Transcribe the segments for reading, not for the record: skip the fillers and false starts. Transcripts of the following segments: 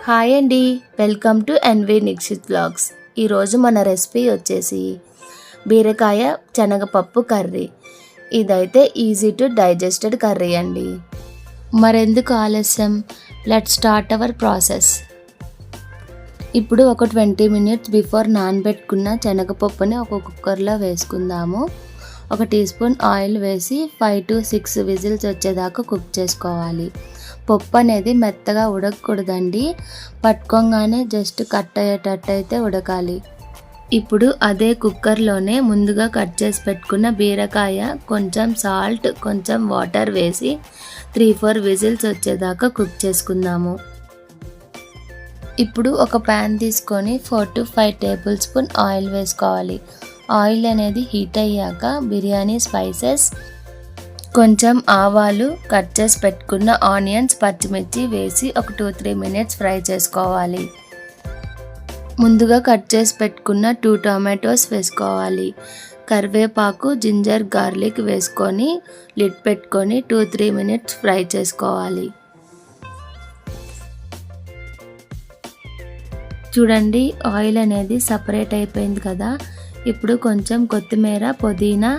Hi అండి, welcome to NV Nikshith blogs. ఈరోజు మన రెసిపీ వచ్చేసి బీరకాయ శనగపప్పు కర్రీ. ఇదైతే ఈజీ టు డైజెస్టెడ్ కర్రీ అండి. మరెందుకు ఆలస్యం, లెట్స్ స్టార్ట్ అవర్ ప్రాసెస్. ఇప్పుడు ఒక 20 minutes బిఫోర్ నానబెట్టుకున్న శనగపప్పుని ఒక కుక్కర్లో వేసుకుందాము. 1 టీ స్పూన్ ఆయిల్ వేసి 5 to 6 విజిల్స్ వచ్చేదాకా కుక్ చేసుకోవాలి. పప్పు అనేది మెత్తగా ఉడకకూడదండి, పట్టుకోగానే జస్ట్ కట్ అయ్యేటట్టు అయితే ఉడకాలి. ఇప్పుడు అదే కుక్కర్లోనే ముందుగా కట్ చేసి పెట్టుకున్న బీరకాయ, కొంచెం సాల్ట్, కొంచెం వాటర్ వేసి 3-4 విజిల్స్ వచ్చేదాకా కుక్ చేసుకుందాము. ఇప్పుడు ఒక ప్యాన్ తీసుకొని 4 to 5 టేబుల్ స్పూన్ ఆయిల్ వేసుకోవాలి. ఆయిల్ అనేది హీట్ అయ్యాక బిర్యానీ స్పైసెస్, కొంచెం ఆవాలు, కట్ చేసి పెట్టుకున్న ఆనియన్స్, పచ్చిమిర్చి వేసి ఒక 2-3 minutes ఫ్రై చేసుకోవాలి. ముందుగా కట్ చేసి పెట్టుకున్న 2 టొమాటోస్ వేసుకోవాలి. కరివేపాకు, జింజర్ గార్లిక్ వేసుకొని లిడ్ పెట్టుకొని 2-3 minutes ఫ్రై చేసుకోవాలి. చూడండి, ఆయిల్ అనేది సపరేట్ అయిపోయింది కదా. ఇప్పుడు కొంచెం కొత్తిమీర, పుదీనా,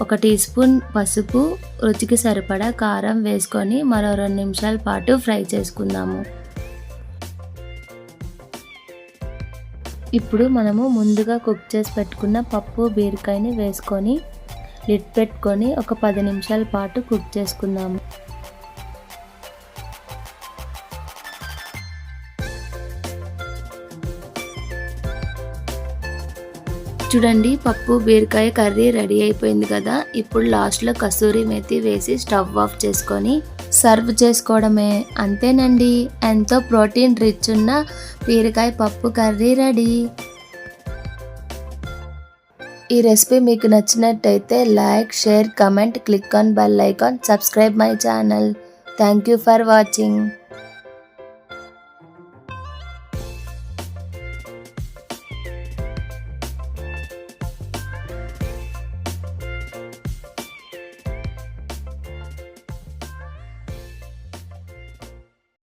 1 టీ స్పూన్ పసుపు, రుచికి సరిపడా కారం వేసుకొని మరో 2 నిమిషాల పాటు ఫ్రై చేసుకుందాము. ఇప్పుడు మనము ముందుగా కుక్ చేసి పెట్టుకున్న పప్పు, బీరకాయని వేసుకొని లిడ్ పెట్టుకొని ఒక 10 నిమిషాల పాటు కుక్ చేసుకుందాము. చూడండి, పప్పు బీరకాయ కర్రీ రెడీ అయిపోయింది కదా. ఇప్పుడు లాస్ట్లో కసూరి మేతి వేసి స్టవ్ ఆఫ్ చేసుకొని సర్వ్ చేసుకోవడమే. అంతేనండి, ఎంతో ప్రోటీన్ రిచ్ ఉన్న బీరకాయ పప్పు కర్రీ రెడీ. ఈ రెసిపీ మీకు నచ్చినట్టయితే like, share, comment, click on bell icon, subscribe my channel. Thank you for watching.